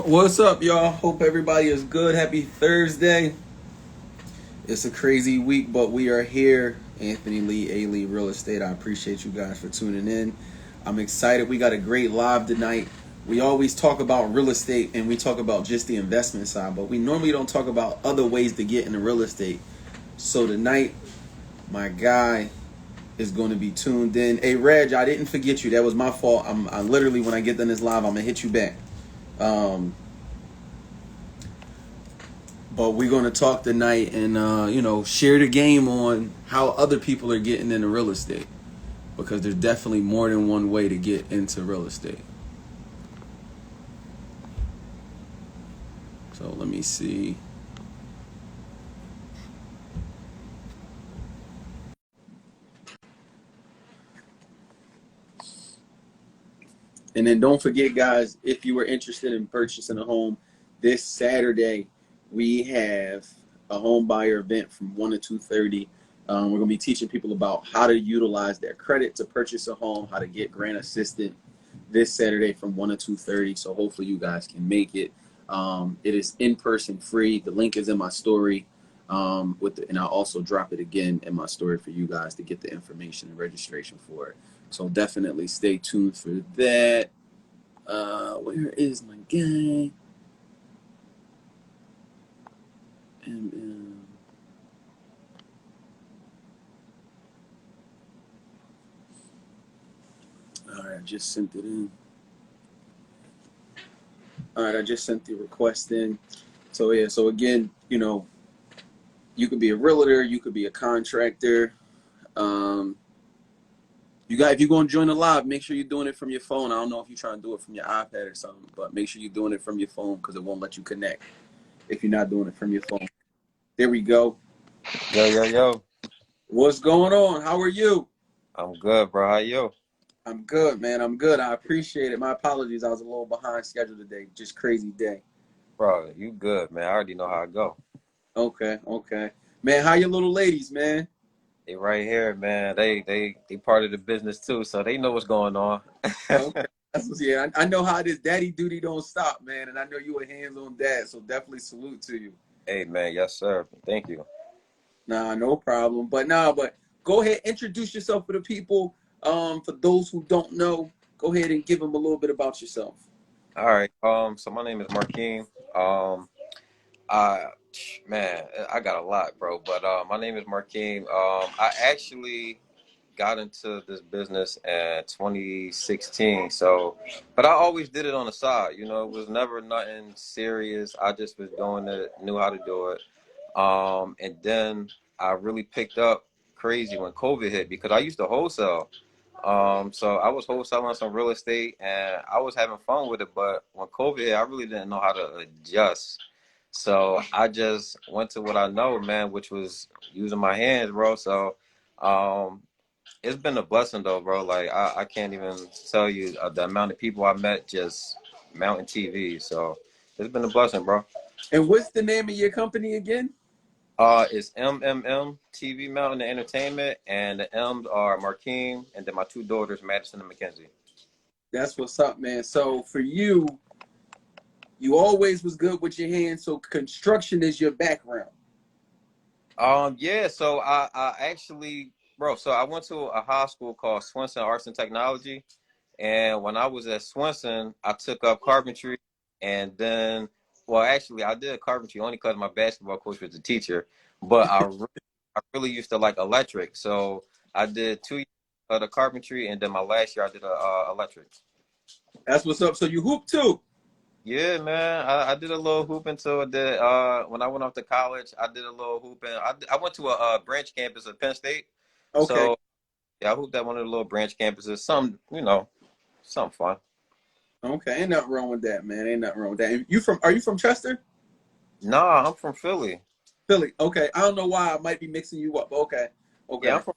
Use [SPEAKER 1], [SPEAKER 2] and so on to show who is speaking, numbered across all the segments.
[SPEAKER 1] What's up, y'all? Hope everybody is good. Happy Thursday. It's a crazy week, but we are here. Anthony Lee, A. Lee Real Estate. I appreciate you guys for tuning in. I'm excited. We got a great live tonight. We always talk about real estate and we talk about just the investment side, but we normally don't talk about other ways to get into real estate. So tonight, my guy is going to be tuned in. Hey, Reg, I didn't forget you. That was my fault. I literally, when I get done this live, I'm going to hit you back. Um, But we're going to talk tonight and, share the game on how other people are getting into real estate. Because there's definitely more than one way to get into real estate. So let me see. And then don't forget, guys, if you were interested in purchasing a home, this Saturday we have a home buyer event from 1 to 2:30. We're going to be teaching people about how to utilize their credit to purchase a home, how to get grant assistance this Saturday from 1 to 2:30. So hopefully you guys can make it. It is in person free. The link is in my story. And I'll also drop it again in my story for you guys to get the information and registration for it. So definitely stay tuned for that. Where is my guy? And, all right, I just sent it in. All right, I just sent the request in. So yeah, so again, you could be a realtor, you could be a contractor. Um, if you're going to join the live, make sure you're doing it from your phone. I don't know if you're trying to do it from your iPad or something, but make sure you're doing it from your phone because it won't let you connect if you're not doing it from your phone. There we go.
[SPEAKER 2] Yo.
[SPEAKER 1] What's going on? How are you?
[SPEAKER 2] I'm good, bro. How you?
[SPEAKER 1] I'm good, man. I'm good. I appreciate it. My apologies. I was a little behind schedule today. Just crazy day.
[SPEAKER 2] Bro, you good, man. I already know how I go.
[SPEAKER 1] Okay. Man, how your little ladies, man?
[SPEAKER 2] They right here, man. They part of the business too, so they know what's going on.
[SPEAKER 1] Okay. Yeah, I know how this daddy duty don't stop, man. And I know you a hands-on dad, so definitely salute to you.
[SPEAKER 2] Hey, man. Yes, sir. Thank you.
[SPEAKER 1] Nah, no problem. But go ahead, introduce yourself for the people. For those who don't know, go ahead and give them a little bit about yourself.
[SPEAKER 2] All right. So my name is Markeem. I man, I got a lot, bro. But my name is Markeem. I actually got into this business in 2016. So, but I always did it on the side. It was never nothing serious. I just was doing it, knew how to do it. And then I really picked up crazy when COVID hit because I used to wholesale. So I was wholesaling some real estate and I was having fun with it. But when COVID hit, I really didn't know how to adjust. So I just went to what I know, man, which was using my hands, bro. So um, it's been a blessing, though, bro. Like I can't even tell you the amount of people I met just mounting TV. So it's been a blessing, bro.
[SPEAKER 1] And what's the name of your company again?
[SPEAKER 2] It's MMM TV Mountain Entertainment, and the M's are Markeem, and then my two daughters, Madison and Mackenzie.
[SPEAKER 1] That's what's up, man. So for you, you always was good with your hands, so construction is your background.
[SPEAKER 2] Yeah. So I actually, bro. So I went to a high school called Swenson Arts and Technology, and when I was at Swenson, I took up carpentry, and then, well, actually, I did carpentry only because my basketball coach was a teacher, but I really used to like electric, so I did 2 years of the carpentry, and then my last year I did electric.
[SPEAKER 1] That's what's up. So you hoop too.
[SPEAKER 2] Yeah, man. I did a little hooping too. I did when I went off to college, I did a little hooping. I went to a branch campus at Penn State.
[SPEAKER 1] Okay.
[SPEAKER 2] So yeah, I hooped at one of the little branch campuses. Something fun.
[SPEAKER 1] Okay. Ain't nothing wrong with that, man. Ain't nothing wrong with that. And are you from Chester?
[SPEAKER 2] Nah, I'm from Philly.
[SPEAKER 1] Philly. Okay. I don't know why I might be mixing you up. Okay.
[SPEAKER 2] Yeah,
[SPEAKER 1] Okay.
[SPEAKER 2] I'm from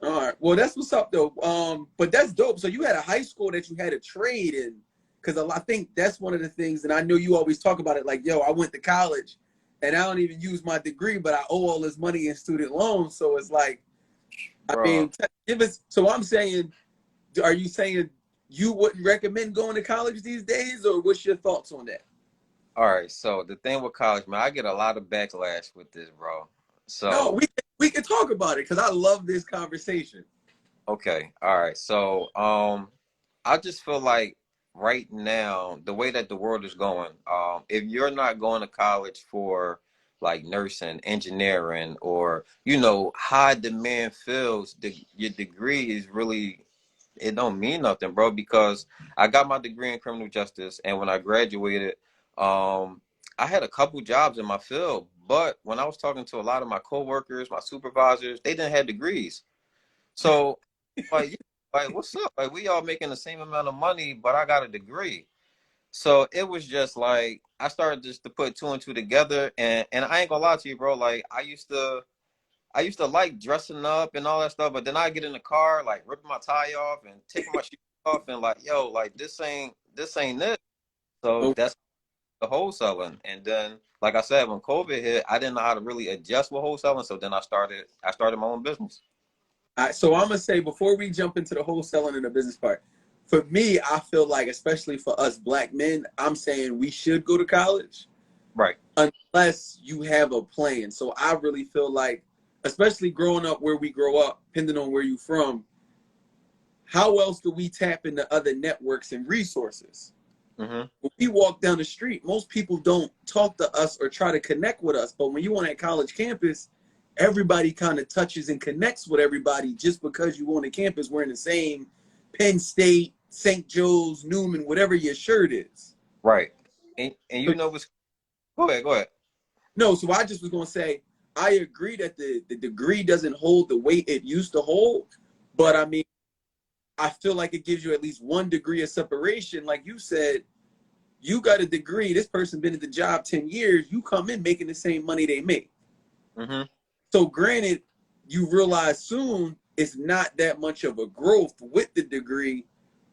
[SPEAKER 1] All right. Well, that's what's up though. But that's dope. So you had a high school that you had a trade in, because I think that's one of the things, and I know you always talk about it. Like, yo, I went to college, and I don't even use my degree, but I owe all this money in student loans. So it's like, I
[SPEAKER 2] bro.
[SPEAKER 1] mean, give us. So I'm saying, are you saying you wouldn't recommend going to college these days, or what's your thoughts on that?
[SPEAKER 2] All right. So the thing with college, man, I get a lot of backlash with this, bro.
[SPEAKER 1] No,
[SPEAKER 2] So
[SPEAKER 1] we can talk about it because I love this conversation.
[SPEAKER 2] okay. All right. So I just feel like right now, the way that the world is going, if you're not going to college for like nursing, engineering, or high demand fields, your degree is really, it don't mean nothing, bro. Because I got my degree in criminal justice, and when I graduated, I had a couple jobs in my field. But when I was talking to a lot of my coworkers, my supervisors, they didn't have degrees. So like, what's up? Like, we all making the same amount of money, but I got a degree. So it was just like I started just to put two and two together, and I ain't gonna lie to you, bro. Like, I used to like dressing up and all that stuff, but then I get in the car, like ripping my tie off and taking my shoes off, and like, yo, like this ain't it. So
[SPEAKER 1] Oh,
[SPEAKER 2] that's the wholesaling. And then, like I said, when COVID hit, I didn't know how to really adjust with wholesaling. So then I started my own business.
[SPEAKER 1] so I'm gonna say before we jump into the wholesaling and the business part, for me, I feel like, especially for us black men, I'm saying we should go to college
[SPEAKER 2] Right.
[SPEAKER 1] unless you have a plan. So I really feel like, especially growing up where we grow up, depending on where you're from, how else do we tap into other networks and resources?
[SPEAKER 2] Mm-hmm.
[SPEAKER 1] When we walk down the street, most people don't talk to us or try to connect with us. But when you on that college campus, everybody kind of touches and connects with everybody just because you on the campus wearing the same Penn State, St. Joe's, Newman, whatever your shirt is.
[SPEAKER 2] Right. And you know what's Go ahead, go ahead.
[SPEAKER 1] No, so I just was going to say, I agree that the degree doesn't hold the weight it used to hold. But
[SPEAKER 2] Right.
[SPEAKER 1] I mean, I feel like it gives you at least one degree of separation. Like you said, you got a degree. This person been at the job 10 years. You come in making the same money they make.
[SPEAKER 2] Mm-hmm.
[SPEAKER 1] So granted, you realize soon it's not that much of a growth with the degree,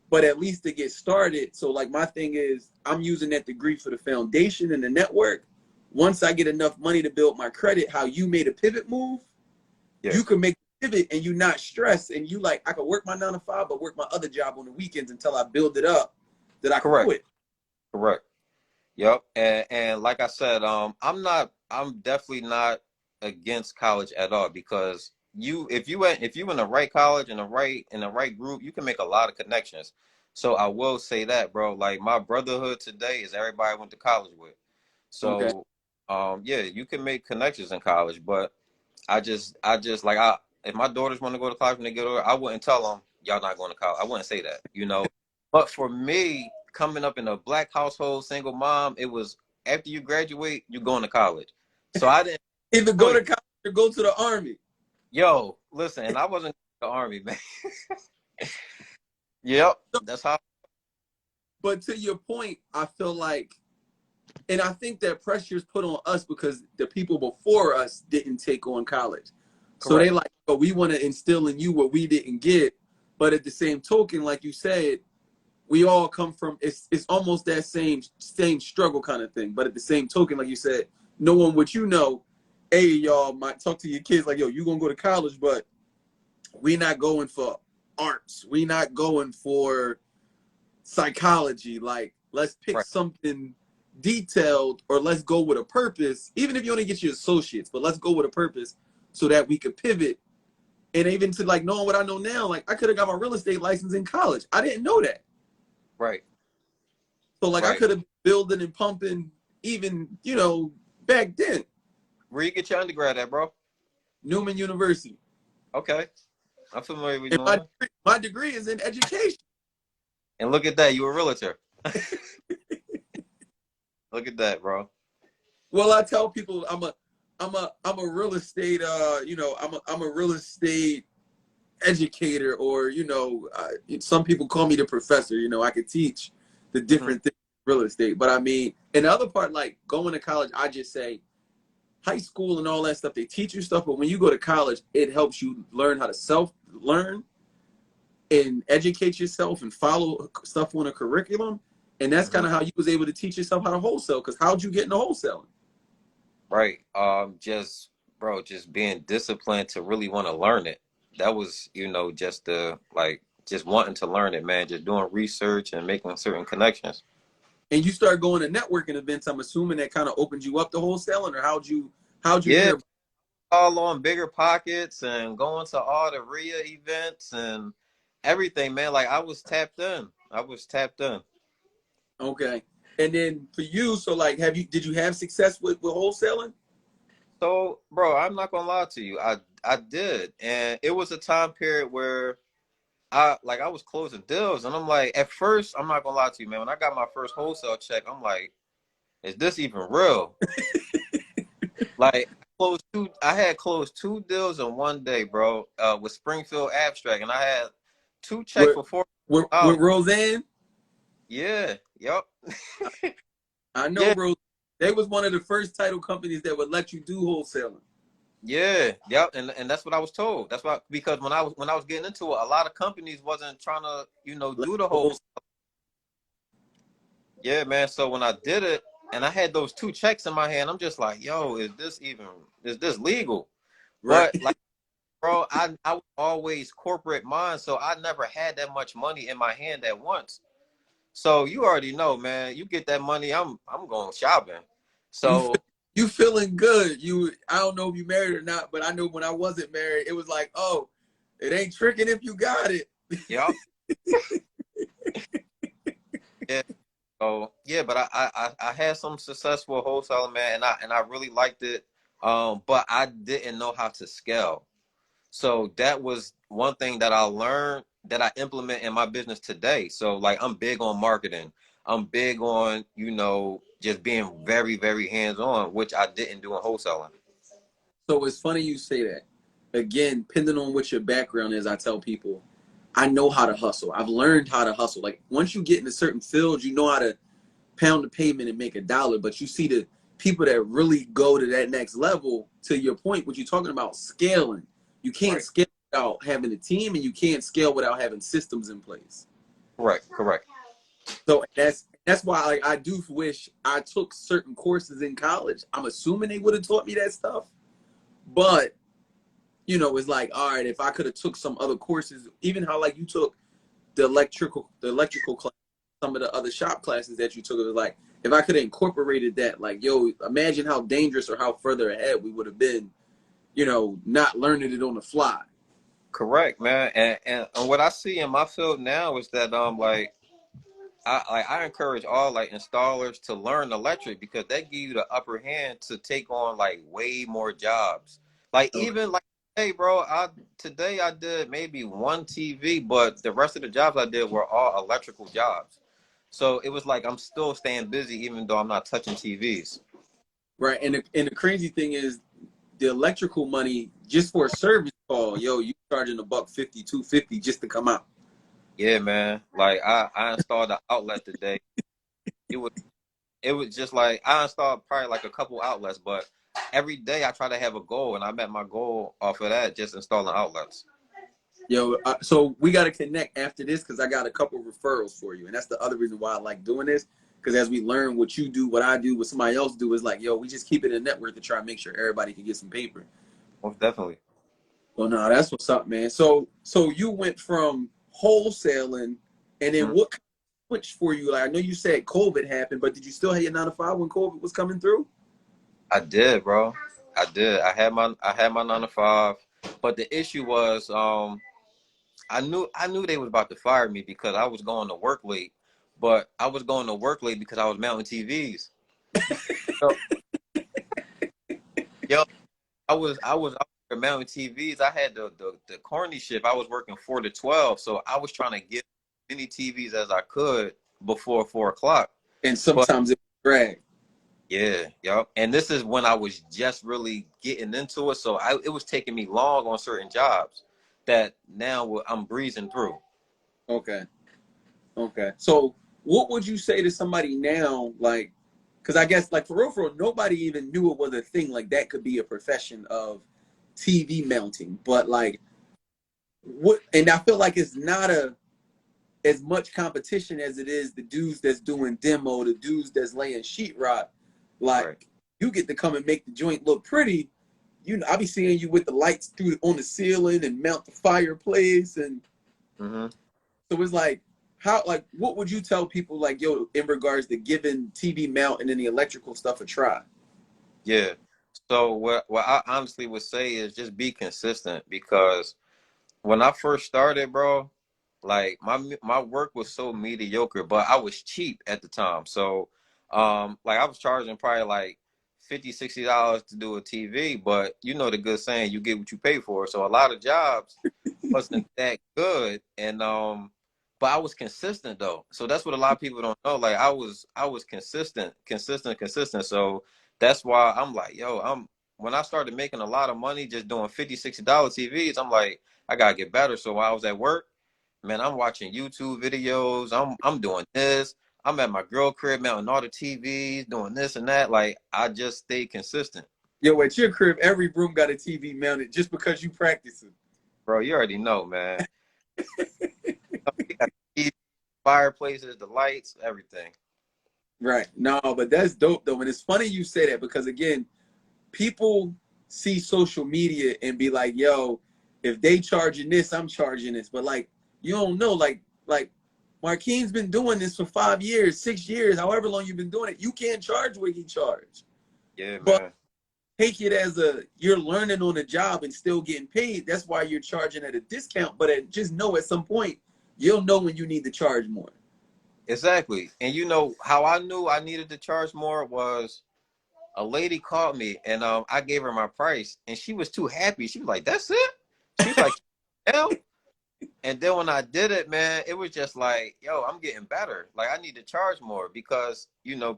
[SPEAKER 1] but at least to get started. So like my thing is I'm using that degree for the foundation and the network. Once I get enough money to build my credit, how you made a pivot move,
[SPEAKER 2] Yeah.
[SPEAKER 1] you can make a pivot and you not stressed. And you like, I could work my 9 to 5, but work my other job on the weekends until I build it up that I can
[SPEAKER 2] Correct.
[SPEAKER 1] quit.
[SPEAKER 2] Correct. Yep. And like I said, I'm definitely not against college at all, because if you in the right college and the right group, you can make a lot of connections. So I will say that, bro. Like, my brotherhood today is everybody I went to college with.
[SPEAKER 1] Okay.
[SPEAKER 2] So yeah, you can make connections in college, but I just like, if my daughters want to go to college when they get older, I wouldn't tell them y'all not going to college. I wouldn't say that. But for me, coming up in a black household, single mom, it was after you graduate, you going to college. So I didn't.
[SPEAKER 1] Either go to college or go to the army.
[SPEAKER 2] Yo, listen, and I wasn't in the army, man. Yep, that's how.
[SPEAKER 1] But to your point, I feel like, and I think that pressure is put on us because the people before us didn't take on college. So they
[SPEAKER 2] Correct.
[SPEAKER 1] like, oh, we want to instill in you what we didn't get. But at the same token, like you said, we all come from, it's almost that same struggle kind of thing. But at the same token, like you said, knowing what you know, hey, y'all might talk to your kids like, yo, you gonna go to college, but we not going for arts. We not going for psychology. Like, let's pick
[SPEAKER 2] Right.
[SPEAKER 1] something detailed, or let's go with a purpose, even if you only get your associates, but let's go with a purpose so that we could pivot. And even to like knowing what I know now, like I could have got my real estate license in college. I didn't know that.
[SPEAKER 2] Right.
[SPEAKER 1] So like I
[SPEAKER 2] Right.
[SPEAKER 1] could have been building and pumping even, back then.
[SPEAKER 2] Where you get your undergrad at, bro?
[SPEAKER 1] Newman University.
[SPEAKER 2] Okay, I'm familiar with
[SPEAKER 1] And my
[SPEAKER 2] Newman.
[SPEAKER 1] degree, my degree is in education.
[SPEAKER 2] And look at that, you a realtor. Look at that, bro.
[SPEAKER 1] Well, I tell people I'm a real estate I'm a real estate educator, or some people call me the professor. I could teach the
[SPEAKER 2] Hmm.
[SPEAKER 1] different things in real estate. But I mean, and the other part, like going to college, I just say high school and all that stuff, they teach you stuff, but when you go to college, it helps you learn how to self-learn and educate yourself and follow stuff on a curriculum. And that's
[SPEAKER 2] Hmm.
[SPEAKER 1] kind of how you was able to teach yourself how to wholesale. Because how'd you get into wholesaling?
[SPEAKER 2] Right. Just, bro, just being disciplined to really want to learn it. That was, just the, like, just wanting to learn it, man. Just doing research and making certain connections.
[SPEAKER 1] And you start going to networking events. I'm assuming that kind of opened you up to wholesaling, or how'd you
[SPEAKER 2] Yeah,
[SPEAKER 1] hear?
[SPEAKER 2] all on Bigger Pockets and going to all the RIA events and everything, man. Like I was tapped in. I was tapped in.
[SPEAKER 1] Okay. And then for you, so like, did you have success with wholesaling?
[SPEAKER 2] So, bro, I'm not gonna lie to you. I did, and it was a time period where I was closing deals, and I'm like, at first, I'm not gonna lie to you, man. When I got my first wholesale check, I'm like, is this even real? Like, I had closed two deals in one day, bro, with Springfield Abstract, and I had two checks
[SPEAKER 1] With
[SPEAKER 2] for $4.
[SPEAKER 1] with Roseanne?
[SPEAKER 2] Yeah, yep,
[SPEAKER 1] I know
[SPEAKER 2] yeah,
[SPEAKER 1] Rose. They was one of the first title companies that would let you do wholesaling.
[SPEAKER 2] yeah, yep, and that's what I was told. That's why because when I was getting into it, a lot of companies wasn't trying to do the whole. Yeah, man. So when I did it, and I had those two checks in my hand, I'm just like, yo, is this legal?
[SPEAKER 1] Right.
[SPEAKER 2] But like, bro, I was always corporate mind, so I never had that much money in my hand at once. So you already know, man. You get that money, I'm going shopping.
[SPEAKER 1] You
[SPEAKER 2] So
[SPEAKER 1] you feeling good. I don't know if you married or not, but I know when I wasn't married, it was like, oh, it ain't tricking if you got it.
[SPEAKER 2] yeah, yeah. So yeah, but I had some successful wholesaling, man, and I really liked it. But I didn't know how to scale. So that was one thing that I learned that I implement in my business today. So like I'm big on marketing. I'm big on, just being very, very hands-on, which I didn't do in wholesaling.
[SPEAKER 1] So it's funny you say that. Again, depending on what your background is, I tell people, I know how to hustle. I've learned how to hustle. Like once you get in a certain field, you know how to pound the pavement and make a dollar. But you see the people that really go to that next level, to your point, what you're talking about, scaling. You can't
[SPEAKER 2] Right.
[SPEAKER 1] scale without having a team, and you can't scale without having systems in place.
[SPEAKER 2] Correct. Correct.
[SPEAKER 1] So that's why I do wish I took certain courses in college. I'm assuming they would have taught me that stuff, but it's like, all right, if I could have took some other courses, even how like you took the electrical class, some of the other shop classes that you took, it was like if I could have incorporated that, like, yo, imagine how dangerous or how further ahead we would have been, not learning it on the fly.
[SPEAKER 2] Correct, man. And what I see in my field now is that I encourage all like installers to learn electric because they give you the upper hand to take on like way more jobs. Like
[SPEAKER 1] Okay.
[SPEAKER 2] even like hey bro, today I did maybe one TV, but the rest of the jobs I did were all electrical jobs. So it was like I'm still staying busy even though I'm not touching TVs.
[SPEAKER 1] Right. And the crazy thing is the electrical money just for a service call, yo, you charging $150, $250 just to come out.
[SPEAKER 2] Yeah, man. Like I installed the outlet today. It was it was just like I installed probably like a couple outlets, but every day I try to have a goal, and I met my goal off of that, just installing outlets.
[SPEAKER 1] Yo, so we got to connect after this because I got a couple referrals for you, and that's the other reason why I like doing this. Because as we learn what you do, what I do, what somebody else do, is like, yo, we just keep it in a network to try and make sure everybody can get some paper.
[SPEAKER 2] Most definitely.
[SPEAKER 1] Well, no, that's what's up, man. So you went from wholesaling, and then
[SPEAKER 2] Mhm.
[SPEAKER 1] what switched for you? Like I know you said COVID happened, but did you still have your 9 to 5 when COVID was coming through?
[SPEAKER 2] I did, bro. I did. I had my 9 to 5, but the issue was I knew they was about to fire me because I was going to work late, but I was going to work late because I was mounting TVs. So, yo, I was mounting TVs. I had the corny shift. I was working 4 to 12, so I was trying to get as many TVs as I could before 4 o'clock.
[SPEAKER 1] And
[SPEAKER 2] But
[SPEAKER 1] sometimes it drag.
[SPEAKER 2] yeah, yep. And this is when I was just really getting into it, so it was taking me long on certain jobs that now I'm breezing through.
[SPEAKER 1] Okay. Okay. So what would you say to somebody now, like, because I guess, like, for real, nobody even knew it was a thing. Like, that could be a profession of TV mounting. But, like, and I feel like it's not as much competition as it is the dudes that's doing demo, the dudes that's laying sheetrock.
[SPEAKER 2] Right.
[SPEAKER 1] Like, you get to come and make the joint look pretty. I be seeing you with the lights on the ceiling and mount the fireplace and
[SPEAKER 2] Mm-hmm.
[SPEAKER 1] So it's like, how, like, what would you tell people, like, yo, in regards to giving TV mount and then the electrical stuff a try?
[SPEAKER 2] Yeah. So what I honestly would say is just be consistent, because when I first started, bro, like my work was so mediocre, but I was cheap at the time. So like I was charging probably like $50, $60 to do a TV, but you know the good saying, you get what you pay for. So a lot of jobs wasn't that good, and but I was consistent though. So that's what a lot of people don't know. Like I was consistent. So that's why I'm like, yo, when I started making a lot of money just doing $50, $60 TVs, I'm like, I gotta get better. So while I was at work, man, I'm watching YouTube videos. I'm doing this. I'm at my girl crib mounting all the TVs, doing this and that. Like I just stay consistent.
[SPEAKER 1] Yo, at your crib, every room got a TV mounted just because you practicing.
[SPEAKER 2] Bro, you already know, man. We got the fireplaces, the lights, everything.
[SPEAKER 1] Right. No, but that's dope though. And it's funny you say that because again, people see social media and be like, yo, if they charging this, I'm charging this. But like, you don't know, like Marquin's been doing this for 5 years, 6 years, however long you've been doing it. You can't charge what he charged.
[SPEAKER 2] Yeah,
[SPEAKER 1] But
[SPEAKER 2] man.
[SPEAKER 1] take it as you're learning on the job and still getting paid. That's why you're charging at a discount. But just know at some point, you'll know when you need to charge more.
[SPEAKER 2] Exactly. And you know how I knew I needed to charge more was a lady called me, and I gave her my price, and she was too happy. She was like, "That's it." She was like, "Hell." And then when I did it, man, it was just like, yo, I'm getting better. Like I need to charge more, because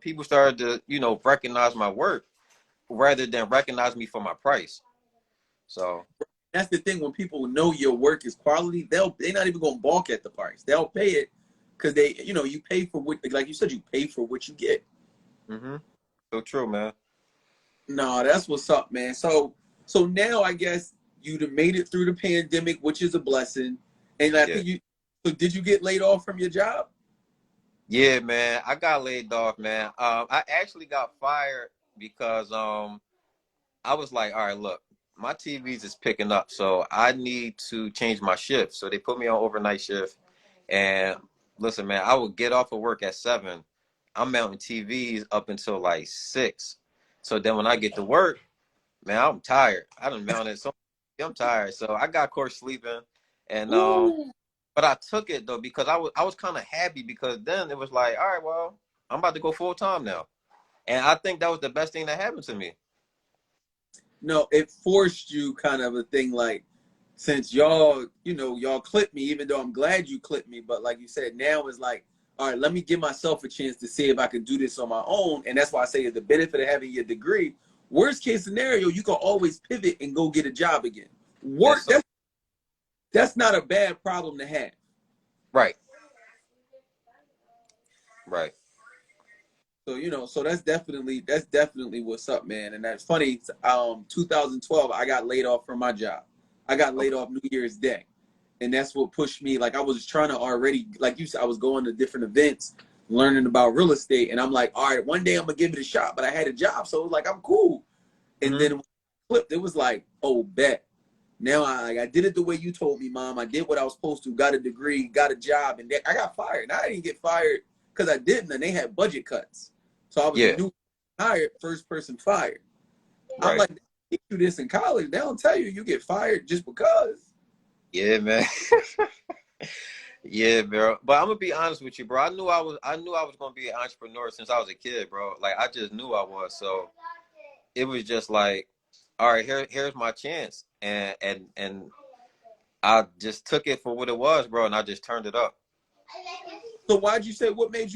[SPEAKER 2] people started to recognize my work rather than recognize me for my price. So
[SPEAKER 1] That's the thing. When people know your work is quality, they're not even gonna balk at the price. They'll pay it because you pay for what, like you said, you pay for what you get.
[SPEAKER 2] mm-hmm. So true, man.
[SPEAKER 1] No, that's what's up, man. So now I guess you'd have made it through the pandemic, which is a blessing. And I
[SPEAKER 2] Yeah.
[SPEAKER 1] think so did you get laid off from your job?
[SPEAKER 2] Yeah, man. I got laid off, man. I actually got fired because I was like, all right, look, my TVs is picking up, so I need to change my shift. So they put me on overnight shift. And listen, man, I would get off of work at 7. I'm mounting TVs up until like 6. So then when I get to work, man, I'm tired. I done mounted so I'm tired. So I got caught sleeping, and
[SPEAKER 1] Ooh.
[SPEAKER 2] but I took it though, because I was kind of happy, because then it was like, all right, well, I'm about to go full time now. And I think that was the best thing that happened to me.
[SPEAKER 1] No, it forced you kind of a thing like since y'all clipped me, even though I'm glad you clipped me, but like you said, now it's like, all right, let me give myself a chance to see if I can do this on my own. And that's why I say the benefit of having your degree. Worst case scenario, you can always pivot and go get a job again.
[SPEAKER 2] Yes,
[SPEAKER 1] Work
[SPEAKER 2] sir.
[SPEAKER 1] that's not a bad problem to have.
[SPEAKER 2] Right. Right.
[SPEAKER 1] So that's definitely what's up, man. And that's funny. 2012, I got laid off from my job. I got laid
[SPEAKER 2] Okay.
[SPEAKER 1] off New Year's Day, and that's what pushed me. Like I was trying to already, like you said, I was going to different events, learning about real estate, and I'm like, all right, one day I'm gonna give it a shot. But I had a job, so it was like I'm cool. And
[SPEAKER 2] Mm-hmm.
[SPEAKER 1] then when I flipped, it was like, oh, bet. Now I did it the way you told me, Mom. I did what I was supposed to. Got a degree, got a job, and then I got fired. Now I didn't get fired because I didn't, and they had budget cuts. So I was the
[SPEAKER 2] Yeah.
[SPEAKER 1] new hired, first person fired. I'm
[SPEAKER 2] Right.
[SPEAKER 1] like, they teach you this in college. They don't tell you get fired just because.
[SPEAKER 2] Yeah, man. Yeah, bro. But I'm gonna be honest with you, bro. I knew I was gonna be an entrepreneur since I was a kid, bro. Like I just knew I was. So it was just like, all right, here's my chance. And I just took it for what it was, bro, and I just turned it up.
[SPEAKER 1] So why'd you say that? What made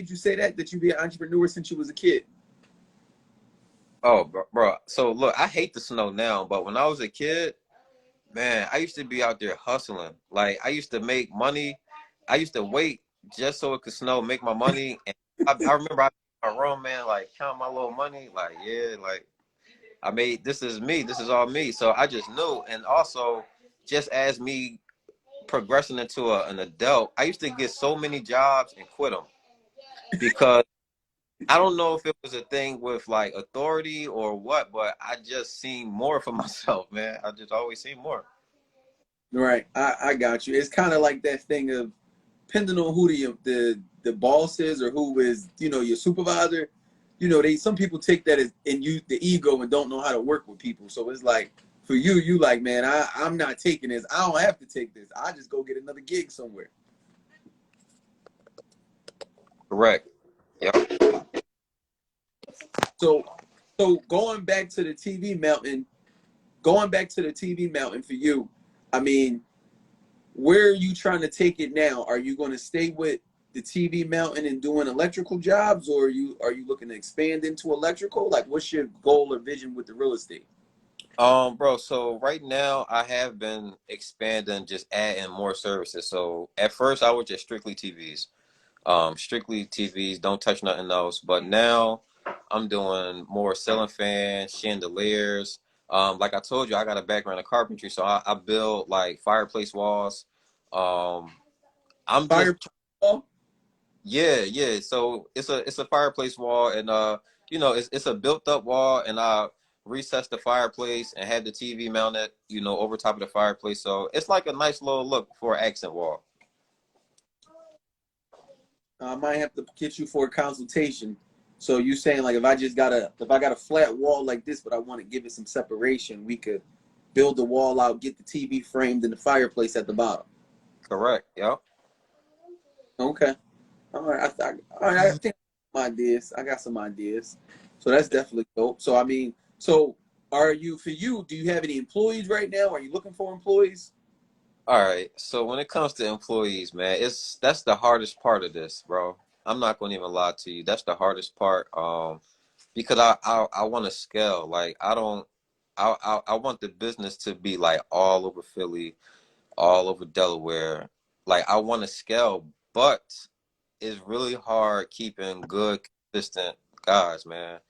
[SPEAKER 1] you say that you be an entrepreneur since you was a kid?
[SPEAKER 2] Oh, bro. So look, I hate the snow now, but when I was a kid, man, I used to be out there hustling. Like I used to make money. I used to wait just so it could snow, make my money. And I remember I in my room, man, like count my little money. Like, yeah, like I made, this is me. This is all me. So I just knew. And also, just as me progressing into an adult, I used to get so many jobs and quit them, because I don't know if it was a thing with like authority or what, but I just seen more for myself, man. I just always seen more.
[SPEAKER 1] Right. I got you. It's kind of like that thing of depending on who the boss is or who is, your supervisor, they some people take that as and you the ego and don't know how to work with people. So it's like for you like, man, I'm not taking this. I don't have to take this. I just go get another gig somewhere.
[SPEAKER 2] Correct. Yep.
[SPEAKER 1] So going back to the TV mountain, for you, I mean, where are you trying to take it now? Are you going to stay with the TV mountain and doing electrical jobs, or are you looking to expand into electrical? Like, what's your goal or vision with the real estate?
[SPEAKER 2] Bro, so right now I have been expanding, just adding more services. So at first I was just strictly TVs, don't touch nothing else. But now I'm doing more ceiling fans, chandeliers. Like I told you, I got a background in carpentry, so I build like fireplace walls. Um, I'm
[SPEAKER 1] Fire.
[SPEAKER 2] just yeah. So it's a fireplace wall, and it's a built up wall, and I recessed the fireplace and had the TV mounted, over top of the fireplace. So it's like a nice little look for an accent wall.
[SPEAKER 1] I might have to get you for a consultation. So you saying like if I got a flat wall like this, but I want to give it some separation, we could build the wall out, get the TV framed, and the fireplace at the bottom.
[SPEAKER 2] Correct. Yep.
[SPEAKER 1] Okay. All right. I think I got some ideas. So that's definitely dope. So I mean, so do you have any employees right now? Are you looking for employees?
[SPEAKER 2] All right. So when it comes to employees, man, that's the hardest part of this, bro. I'm not gonna even lie to you. That's the hardest part. Because I want to scale. Like I don't. I want the business to be like all over Philly, all over Delaware. Like I want to scale, but it's really hard keeping good, consistent guys, man.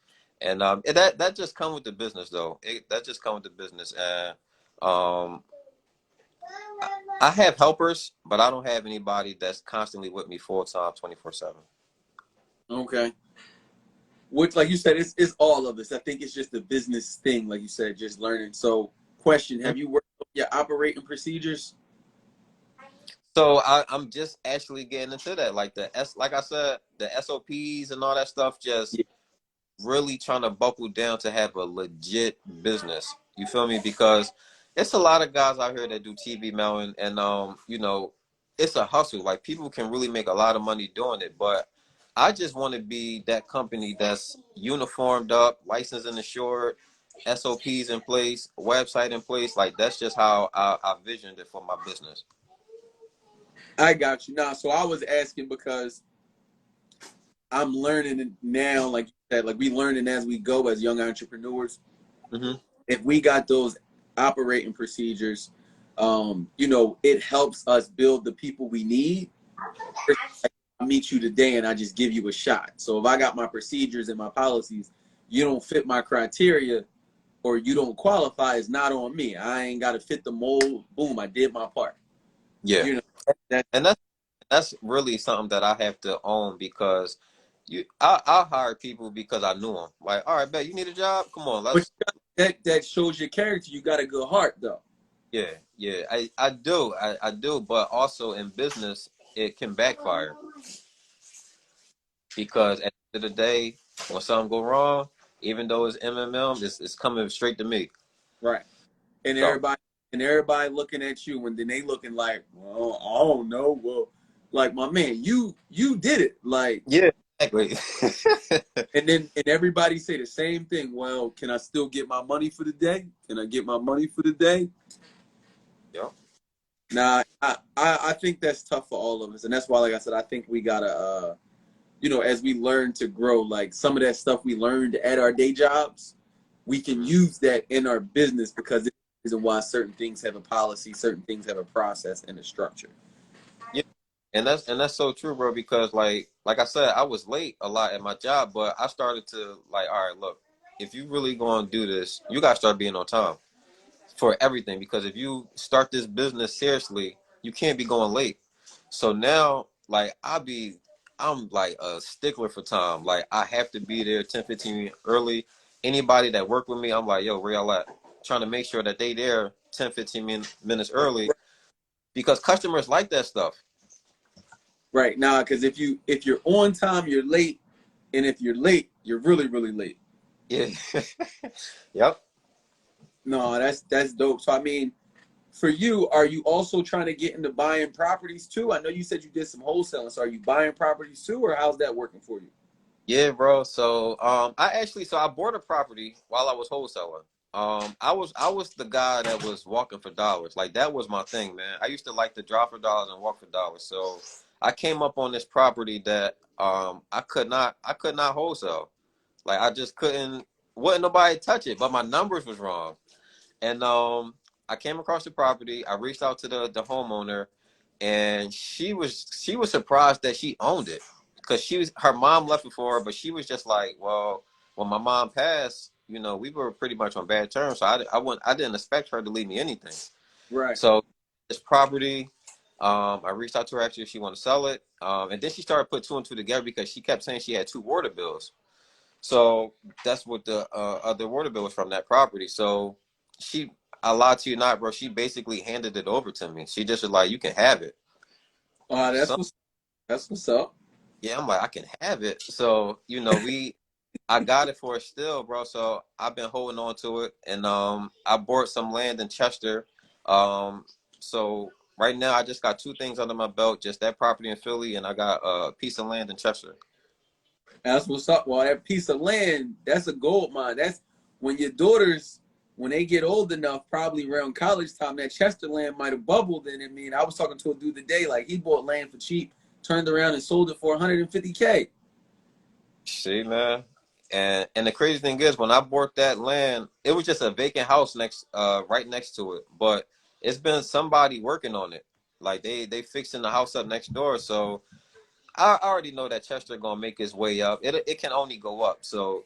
[SPEAKER 2] And that just come with the business, though. That just come with the business, and um, I have helpers, but I don't have anybody that's constantly with me full time, 24/7.
[SPEAKER 1] Okay. Which, like you said, it's all of us. I think it's just a business thing, like you said, just learning. So, question: have you worked on your operating procedures?
[SPEAKER 2] So I'm just actually getting into that, like like I said, the SOPs and all that stuff. Just
[SPEAKER 1] Yeah,
[SPEAKER 2] really trying to buckle down to have a legit business. You feel me? Because it's a lot of guys out here that do TV mounting, and it's a hustle. Like people can really make a lot of money doing it, but I just want to be that company that's uniformed up, licensed and assured, SOPs in place, website in place. Like that's just how I visioned it for my business.
[SPEAKER 1] I got you. Now, so I was asking because I'm learning it now, like you said, like we learning as we go as young entrepreneurs.
[SPEAKER 2] Hmm.
[SPEAKER 1] If we got those operating procedures, it helps us build the people we need. I meet you today and I just give you a shot. So if I got my procedures and my policies, you don't fit my criteria or you don't qualify, it's not on me. I ain't got to fit the mold. Boom, I did my part.
[SPEAKER 2] Yeah,
[SPEAKER 1] You know, that,
[SPEAKER 2] and that's really something that I have to own because I hire people because I knew them. Like, all right, bet you need a job. Come on,
[SPEAKER 1] but
[SPEAKER 2] let's.
[SPEAKER 1] that shows your character. You got a good heart, though.
[SPEAKER 2] Yeah. I do, I do, but also in business, it can backfire because at the end of the day, when something go wrong, even though it's MMM, it's coming straight to me.
[SPEAKER 1] Right. And
[SPEAKER 2] So
[SPEAKER 1] everybody looking at you and then they looking like, well, I don't know. Well, like my man, you did it. Like,
[SPEAKER 2] yeah, exactly.
[SPEAKER 1] and everybody say the same thing. Well, can I still get my money for the day? Can I get my money for the day?
[SPEAKER 2] Yeah.
[SPEAKER 1] Nah, I think that's tough for all of us, and that's why, like I said, I think we gotta, as we learn to grow, like some of that stuff we learned at our day jobs, we can use that in our business because it's the reason why certain things have a policy, certain things have a process and a structure.
[SPEAKER 2] Yeah, and that's so true, bro. Because like I said, I was late a lot at my job, but I started to like, all right, look, if you really gonna do this, you gotta start being on time for everything. Because if you start this business seriously, you can't be going late. So now, like, I'm like a stickler for time. Like, I have to be there 10, 15 minutes early. Anybody that work with me, I'm like, yo, where y'all at? Trying to make sure that they there 10, 15 minutes early because customers like that stuff.
[SPEAKER 1] Right now, because if you're on time, you're late, and if you're late, you're really really late.
[SPEAKER 2] Yeah. Yep.
[SPEAKER 1] No, that's dope. So I mean, for you, are you also trying to get into buying properties too? I know you said you did some wholesaling. So are you buying properties too, or how's that working for you?
[SPEAKER 2] Yeah, bro. So I bought a property while I was wholesaling. I was the guy that was walking for dollars. Like that was my thing, man. I used to like to drop for dollars and walk for dollars. So I came up on this property that I could not wholesale. Like I just couldn't, wouldn't nobody touch it, but my numbers was wrong. And I came across the property. I reached out to the homeowner, and she was surprised that she owned it, because her mom left before her, but she was just like, well, when my mom passed, we were pretty much on bad terms, so I didn't expect her to leave me anything.
[SPEAKER 1] Right.
[SPEAKER 2] So this property, I reached out to her actually if she wanted to sell it, and then she started put two and two together because she kept saying she had two water bills. So that's what the other water bill was from, that property. So she, I lied to you not, bro. She basically handed it over to me. She just was like, "You can have it."
[SPEAKER 1] That's
[SPEAKER 2] So
[SPEAKER 1] what's up.
[SPEAKER 2] yeah, I'm like, "I can have it." So I got it for her still, bro. So I've been holding on to it, and I bought some land in Chester. So right now I just got two things under my belt, just that property in Philly, and I got a piece of land in Chester.
[SPEAKER 1] That's what's up. Well, that piece of land, that's a gold mine. That's when your daughters, when they get old enough, probably around college time, that Chester land might have bubbled. And I mean, I was talking to a dude today, like he bought land for cheap, turned around and sold it for 150K.
[SPEAKER 2] See, man. And the crazy thing is, when I bought that land, it was just a vacant house right next to it. But it's been somebody working on it. Like they fixing the house up next door. So I already know that Chester gonna make its way up. It can only go up. So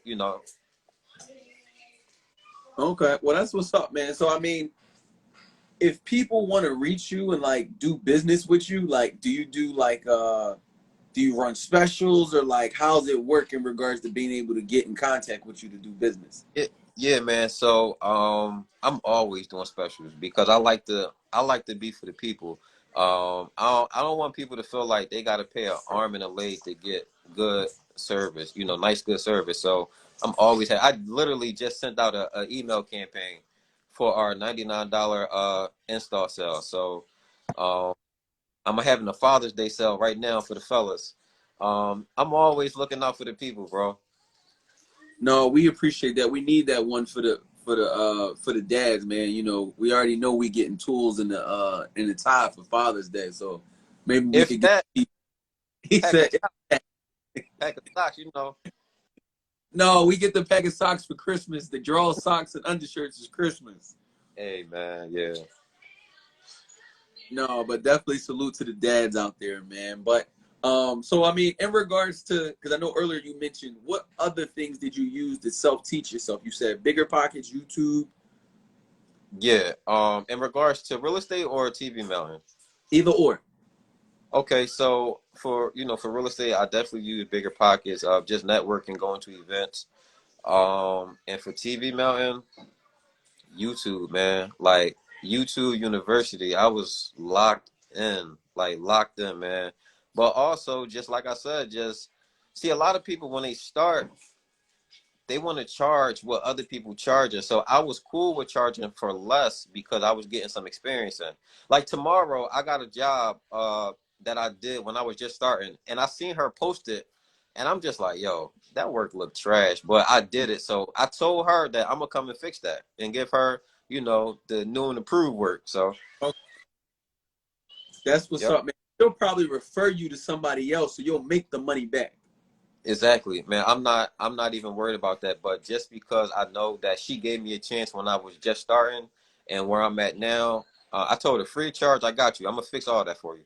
[SPEAKER 1] Okay, well that's what's up, man. So I mean, if people want to reach you and like do business with you, like do you do like do you run specials or like how's it work in regards to being able to get in contact with you to do business?
[SPEAKER 2] yeah, man. So I'm always doing specials because I like to be for the people. I don't want people to feel like they got to pay an arm and a leg to get good service. Nice good service. So I literally just sent out a email campaign for our $99 install sale. So um, I'm having a Father's Day sale right now for the fellas. I'm always looking out for the people, bro.
[SPEAKER 1] No, we appreciate that. We need that one for the dads, man. You know, we already know we getting tools in the tie for Father's Day, so maybe we
[SPEAKER 2] If
[SPEAKER 1] could get.
[SPEAKER 2] that
[SPEAKER 1] He
[SPEAKER 2] pack of
[SPEAKER 1] said,
[SPEAKER 2] pack of socks.
[SPEAKER 1] "No, we get the pack of socks for Christmas. The draw socks and undershirts is Christmas."
[SPEAKER 2] Hey man, yeah.
[SPEAKER 1] No, but definitely salute to the dads out there, man. But so I mean, in regards to, because I know earlier you mentioned, what other things did you use to self teach yourself? You said Bigger Pockets, YouTube,
[SPEAKER 2] Yeah. In regards to real estate or TV mailing.
[SPEAKER 1] either or.
[SPEAKER 2] Okay, so for real estate, I definitely use Bigger Pockets, just networking, going to events. And for TV mailing, YouTube, man. Like YouTube University, I was locked in, man. But also, just like I said, just see a lot of people when they start, they want to charge what other people charging. So I was cool with charging for less because I was getting some experience in. Like tomorrow, I got a job that I did when I was just starting, and I seen her post it, and I'm just like, yo, that work looked trash, but I did it. So I told her that I'm gonna come and fix that and give her, the new and improved work. So
[SPEAKER 1] Okay, that's what's
[SPEAKER 2] yep.
[SPEAKER 1] up, man. She'll probably refer you to somebody else, so you'll make the money back.
[SPEAKER 2] Exactly, man. I'm not even worried about that. But just because I know that she gave me a chance when I was just starting and where I'm at now, I told her free of charge, I got you. I'm gonna fix all that for you.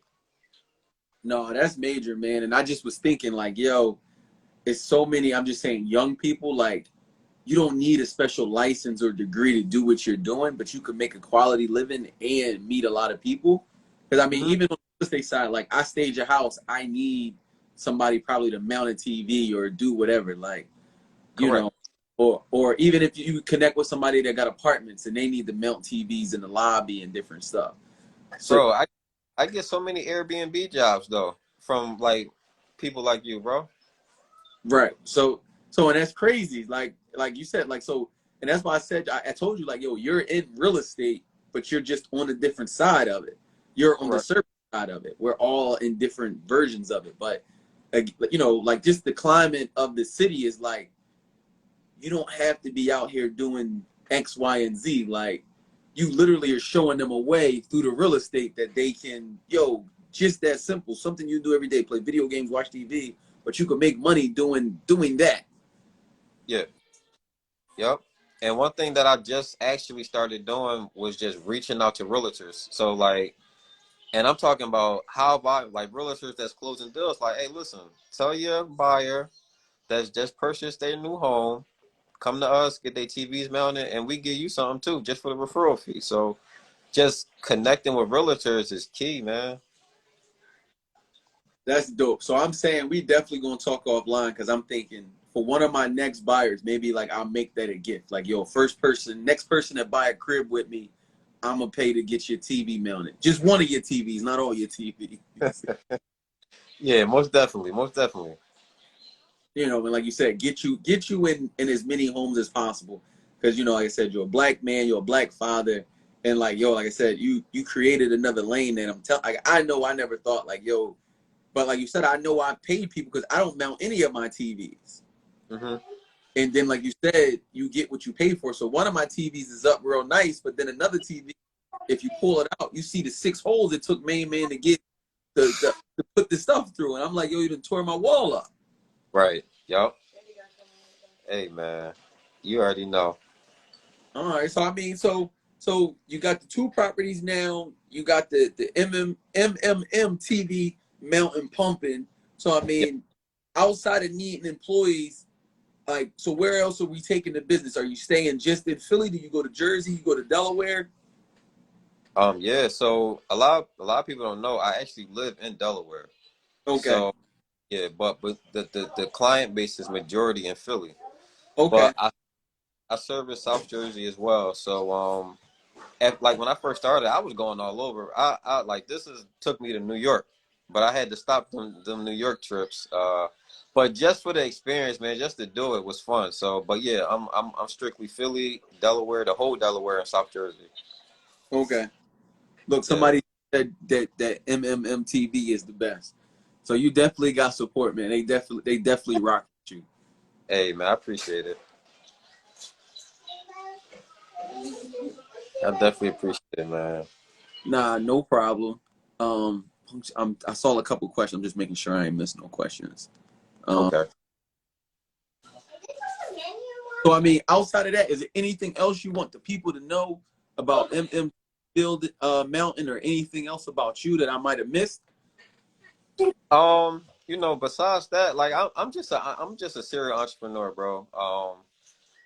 [SPEAKER 1] No, that's major, man. And I just was thinking, like, yo, it's so many. I'm just saying, young people, like, you don't need a special license or degree to do what you're doing, but you can make a quality living and meet a lot of people. Because I mean,
[SPEAKER 2] Hmm.
[SPEAKER 1] even on the real estate side, like I stage a house, I need somebody probably to mount a TV or do whatever, like you
[SPEAKER 2] Correct,
[SPEAKER 1] know, or even if you connect with somebody that got apartments and they need to mount TVs in the lobby and different stuff. So
[SPEAKER 2] bro. I get so many Airbnb jobs though from like people like you, bro.
[SPEAKER 1] Right. And that's crazy. Like you said, like so, and that's why I said I told you like, yo, you're in real estate, but you're just on a different side of it. You're on the
[SPEAKER 2] Right.
[SPEAKER 1] service side of it. We're all in different versions of it, but you know, like just the climate of the city is like you don't have to be out here doing X, Y, and Z. Like you literally are showing them a way through the real estate that they can, yo, just that simple. Something you do every day, play video games, watch TV, but you can make money doing that.
[SPEAKER 2] Yeah. Yep. And one thing that I just actually started doing was just reaching out to realtors. So like, and I'm talking about how about like realtors that's closing deals. Like, hey, listen, tell your buyer that's just purchased their new home, come to us, get their TVs mounted, and we give you something too, just for the referral fee. So just connecting with realtors is key, man.
[SPEAKER 1] That's dope. So I'm saying we definitely gonna talk offline because I'm thinking for one of my next buyers, maybe like I'll make that a gift. Like, yo, next person that buy a crib with me, I'm gonna pay to get your TV mounted. Just one of your TVs, not all your TVs.
[SPEAKER 2] Yeah, most definitely, most definitely.
[SPEAKER 1] You know, and like you said, get you in as many homes as possible. Because you know, like I said, you're a black man, you're a black father, and like yo, like I said, you created another lane. And I'm telling, like I know I never thought like yo, but like you said, I know I paid people because I don't mount any of my TVs.
[SPEAKER 2] Hmm.
[SPEAKER 1] And then like you said, you get what you pay for. So one of my TVs is up real nice, but then another TV, if you pull it out, you see the 6 holes it took main man to get to put the stuff through. And I'm like, yo, you done tore my wall up.
[SPEAKER 2] Right. Yep. Hey, man, you already know.
[SPEAKER 1] All right. So I mean, so you got the two properties now. You got the MMM TV mountain pumping. So I
[SPEAKER 2] Yep.
[SPEAKER 1] mean, outside of needing employees, like, so where else are we taking the business? Are you staying just in Philly? Do you go to Jersey? You go to Delaware?
[SPEAKER 2] Yeah. So a lot of people don't know. I actually live in Delaware.
[SPEAKER 1] Okay.
[SPEAKER 2] So yeah, but the client base is majority in Philly.
[SPEAKER 1] Okay.
[SPEAKER 2] But I service South Jersey as well. So like when I first started, I was going all over. I like this is took me to New York, but I had to stop them New York trips. But just for the experience, man, just to do it was fun. So, but yeah, I'm strictly Philly, Delaware, the whole Delaware and South Jersey.
[SPEAKER 1] Okay. Look,
[SPEAKER 2] Yeah.
[SPEAKER 1] somebody said that MMMTV is the best. So you definitely got support, man. They definitely rock with you.
[SPEAKER 2] Hey, man, I appreciate it. I definitely appreciate it, man.
[SPEAKER 1] Nah, no problem. Um, I saw a couple questions. I'm just making sure I ain't missing no questions. Um,
[SPEAKER 2] Okay.
[SPEAKER 1] so I mean, outside of that, is there anything else you want the people to know about MM Build Mountain or anything else about you that I might have missed?
[SPEAKER 2] Besides that, like I'm just a serial entrepreneur, bro.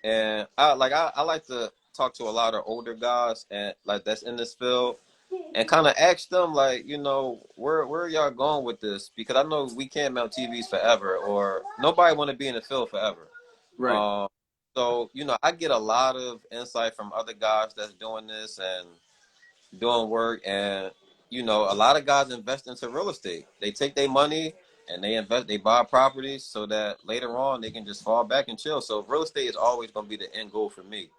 [SPEAKER 2] And I like to talk to a lot of older guys and like that's in this field and kind of ask them like, where are y'all going with this? Because I know we can't mount TVs forever, or nobody want to be in the field forever.
[SPEAKER 1] Right.
[SPEAKER 2] Um, so I get a lot of insight from other guys that's doing this and doing work, and a lot of guys invest into real estate. They take their money and they buy properties so that later on they can just fall back and chill. So real estate is always going to be the end goal for me.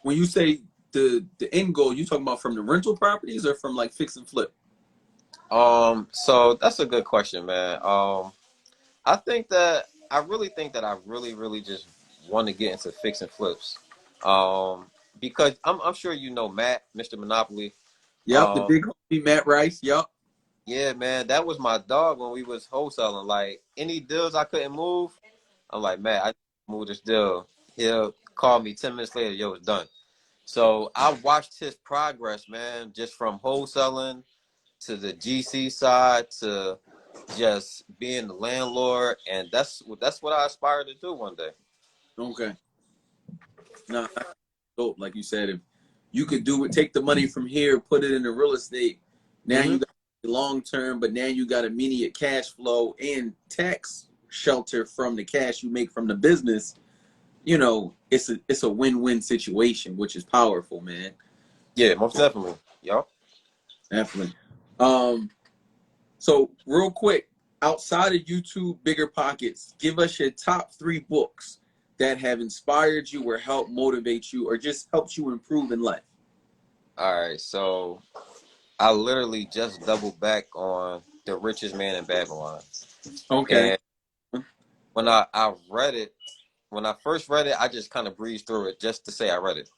[SPEAKER 1] When you say the end goal, you talking about from the rental properties or from like fix and flip?
[SPEAKER 2] So that's a good question, man. I really think that I really, really just want to get into fix and flips. Um, because I'm sure Matt, Mr. Monopoly.
[SPEAKER 1] Yep, the
[SPEAKER 2] Um,
[SPEAKER 1] big homie Matt Rice. Yep.
[SPEAKER 2] yeah, man, that was my dog when we was wholesaling. Like any deals I couldn't move, I'm like, man, I move this deal. He'll call me 10 minutes later, yo, it's done. So I watched his progress, man, just from wholesaling to the GC side to just being the landlord, and that's what I aspire to do one day.
[SPEAKER 1] Okay. Nah, that's dope. Like you said, if you could do it, take the money from here, put it into real estate. Now
[SPEAKER 2] Hmm.
[SPEAKER 1] you got long term, but now you got immediate cash flow and tax shelter from the cash you make from the business. You know, it's a win-win situation, which is powerful, man.
[SPEAKER 2] Yeah, most definitely. Yup.
[SPEAKER 1] Definitely. Um, so real quick, outside of YouTube, Bigger Pockets, give us your top 3 books that have inspired you or helped motivate you or just helped you improve in life.
[SPEAKER 2] All right, so I literally just doubled back on The Richest Man in Babylon.
[SPEAKER 1] Okay.
[SPEAKER 2] And when I read it, when I first read it, I just kind of breezed through it just to say I read it.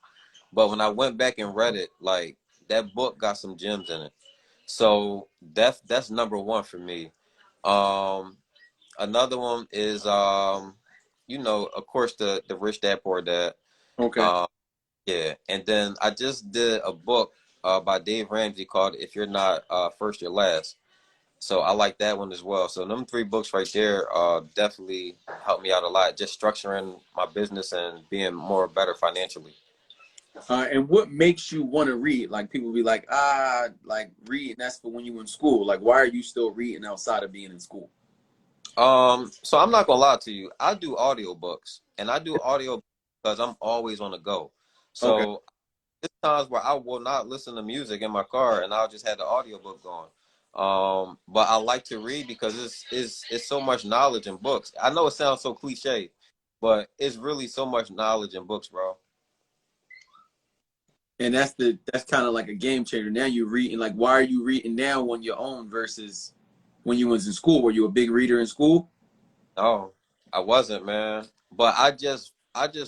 [SPEAKER 2] But when I went back and read it, like that book got some gems in it. So that's number one for me. Um, Another one is of course the Rich Dad Poor Dad.
[SPEAKER 1] Okay.
[SPEAKER 2] Um, yeah, and then I just did a book by Dave Ramsey called "If You're Not First, You're Last." So I like that one as well. So them 3 books right there definitely helped me out a lot, just structuring my business and being more better financially.
[SPEAKER 1] And what makes you want to read? Like people be like, like reading, that's for when you in school. Like, why are you still reading outside of being in school?
[SPEAKER 2] So I'm not gonna lie to you. I do audiobooks, and I do audio because I'm always on the go.
[SPEAKER 1] Okay.
[SPEAKER 2] So there's times where I will not listen to music in my car, and I'll just have the audiobook going. But I like to read because it's so much knowledge in books. I know it sounds so cliche, but it's really so much knowledge in books, bro.
[SPEAKER 1] And that's kind of like a game changer. Now you're reading. Like, why are you reading now on your own versus when you was in school? Were you a big reader in school?
[SPEAKER 2] No, I wasn't, man. But I just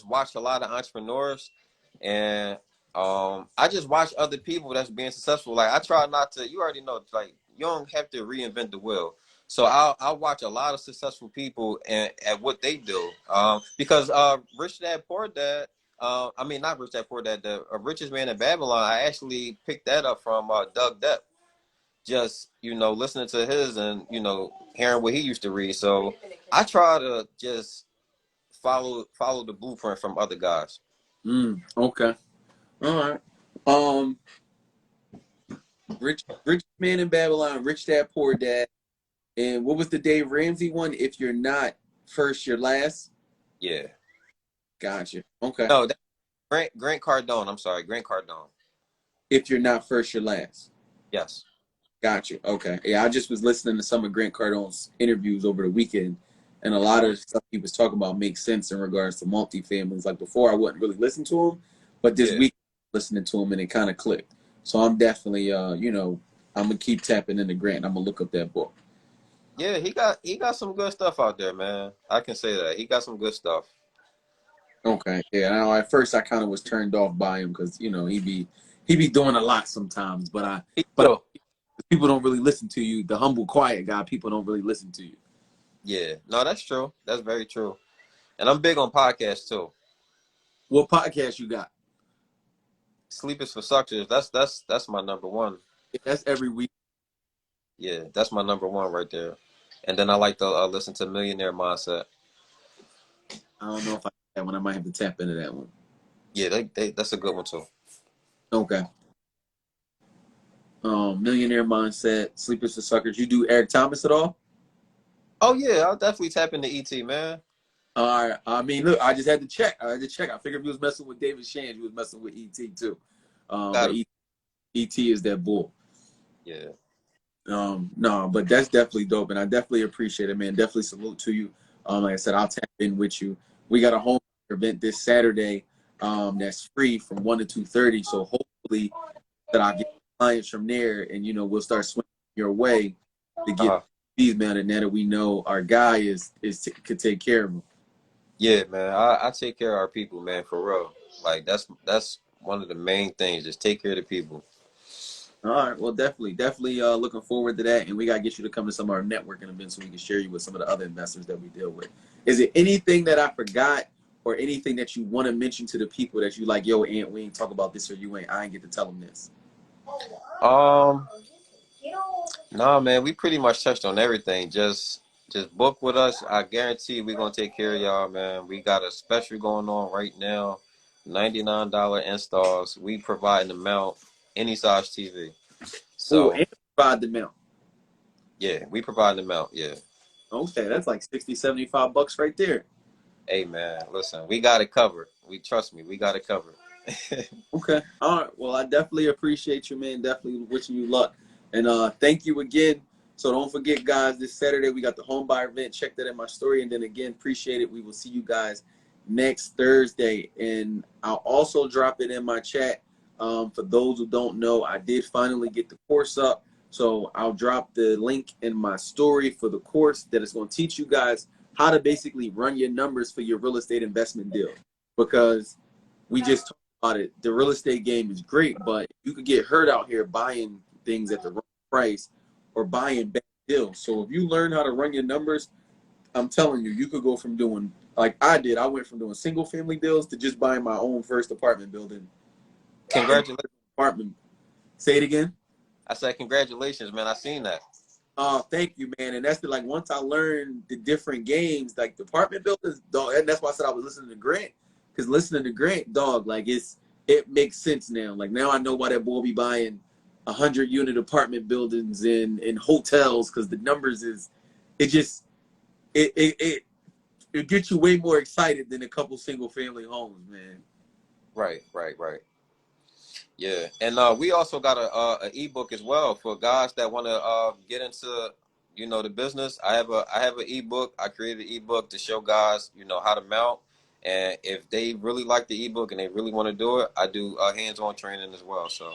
[SPEAKER 2] watch a lot of entrepreneurs, and I just watch other people that's being successful. Like I try not to. You already know, like you don't have to reinvent the wheel. So I'll watch a lot of successful people and at what they do. Because Rich Dad Poor Dad. I mean not Rich Dad Poor Dad. The Richest Man in Babylon. I actually picked that up from Doug Depp, just listening to his and hearing what he used to read. So I try to just follow the blueprint from other guys.
[SPEAKER 1] Okay. All right. Um, Rich Man in Babylon, Rich Dad Poor Dad, and what was the Dave Ramsey one? If you're not first, you're last.
[SPEAKER 2] Yeah.
[SPEAKER 1] Gotcha. Okay.
[SPEAKER 2] No, that, Grant Cardone. I'm sorry, Grant Cardone.
[SPEAKER 1] If you're not first, you're last.
[SPEAKER 2] Yes.
[SPEAKER 1] Gotcha. Okay. Yeah, I just was listening to some of Grant Cardone's interviews over the weekend, and a lot of stuff he was talking about makes sense in regards to multifamilies. Like before, I wouldn't really listen to him, but this
[SPEAKER 2] Yeah.
[SPEAKER 1] week listening to him and it kind of clicked. So I'm definitely, I'm gonna keep tapping into Grant. I'm gonna look up that book.
[SPEAKER 2] Yeah, he got some good stuff out there, man. I can say that. He got some good stuff.
[SPEAKER 1] Okay. Yeah. Now, at first, I kind of was turned off by him because he be doing a lot sometimes,
[SPEAKER 2] He
[SPEAKER 1] but
[SPEAKER 2] do.
[SPEAKER 1] people don't really listen to you. The humble, quiet guy, people don't really listen to you.
[SPEAKER 2] Yeah. No, that's true. That's very true. And I'm big on podcasts too.
[SPEAKER 1] What podcast you got?
[SPEAKER 2] Sleep is for suckers. That's my number one.
[SPEAKER 1] Yeah, that's every week.
[SPEAKER 2] Yeah, that's my number one right there. And then I like to listen to Millionaire Mindset.
[SPEAKER 1] I don't know if I that one. I might have to tap into that one.
[SPEAKER 2] Yeah, that's a good one too.
[SPEAKER 1] Okay. Millionaire Mindset, Sleepers for Suckers. You do Eric Thomas at all?
[SPEAKER 2] Oh yeah, I'll definitely tap into ET, man.
[SPEAKER 1] All right. I mean, look, I just had to check. I figured if he was messing with David Shands, he was messing with ET too. But
[SPEAKER 2] Got it.
[SPEAKER 1] ET is that bull.
[SPEAKER 2] Yeah.
[SPEAKER 1] No, but that's definitely dope, and I definitely appreciate it, man. Definitely salute to you. Like I said, I'll tap in with you. We got a home event this Saturday. That's free from 1 to 2:30. So hopefully that I'll get clients from there, and we'll start swinging your way to get
[SPEAKER 2] Uh-huh.
[SPEAKER 1] these man. And now that we know our guy could take care of them.
[SPEAKER 2] Yeah, man. I take care of our people, man, for real. Like that's one of the main things. Just take care of the people.
[SPEAKER 1] All right, well, definitely looking forward to that, and we gotta get you to come to some of our networking events so we can share you with some of the other investors that we deal with. Is it anything that I forgot, or anything that you want to mention to the people that you like? Yo, Aunt, we ain't talk about this, or I ain't get to tell them this.
[SPEAKER 2] Um, no, man, we pretty much touched on everything. Just book with us. I guarantee we're gonna take care of y'all, man. We got a special going on right now. $99 installs. We provide the mount any size TV.
[SPEAKER 1] Oh,
[SPEAKER 2] So
[SPEAKER 1] and provide the mail.
[SPEAKER 2] yeah, we provide the mount. Yeah.
[SPEAKER 1] Okay, that's like 60, $75 right there.
[SPEAKER 2] Hey man, listen, we got it covered. We trust me, we got it covered.
[SPEAKER 1] Okay. All right. Well, I definitely appreciate you, man. Definitely wishing you luck. And thank you again. So don't forget, guys, this Saturday we got the home buyer event. Check that in my story. And then again, appreciate it. We will see you guys next Thursday. And I'll also drop it in my chat. For those who don't know, I did finally get the course up. So I'll drop the link in my story for the course that is going to teach you guys how to basically run your numbers for your real estate investment deal. Because we just about it. The real estate game is great, but you could get hurt out here buying things at the wrong price or buying bad deals. So if you learn how to run your numbers, I'm telling you, you could go from doing like I did. I went from doing single family deals to just buying my own first apartment building.
[SPEAKER 2] Congratulations.
[SPEAKER 1] Apartment. Say it again.
[SPEAKER 2] I said congratulations, man. I seen that.
[SPEAKER 1] Thank you, man. And that's the, like once I learned the different games, like the apartment builders, dog. And that's why I said I was listening to Grant, because listening to Grant, dog, like it makes sense now. Like now I know why that boy be buying 100-unit apartment buildings in hotels, because the numbers is it just it gets you way more excited than a couple single family homes, man.
[SPEAKER 2] Right. Yeah, and we also got a ebook as well for guys that want to get into the business. I have an ebook. I created an ebook to show guys how to mount, and if they really like the ebook and they really want to do it, I do hands-on training as well. So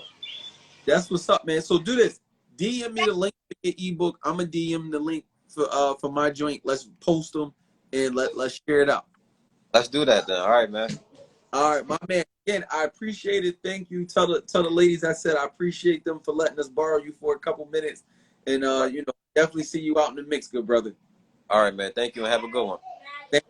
[SPEAKER 1] That's what's up, man. So do this. DM me the link to your ebook. I'm gonna DM the link for my joint. Let's post them and let's share it out.
[SPEAKER 2] let's do that then. All right, man.
[SPEAKER 1] All right, my man. Again, I appreciate it. Thank you. Tell the ladies I said I appreciate them for letting us borrow you for a couple minutes. And definitely see you out in the mix, good brother.
[SPEAKER 2] All right, man. Thank you and have a good one.
[SPEAKER 1] Thank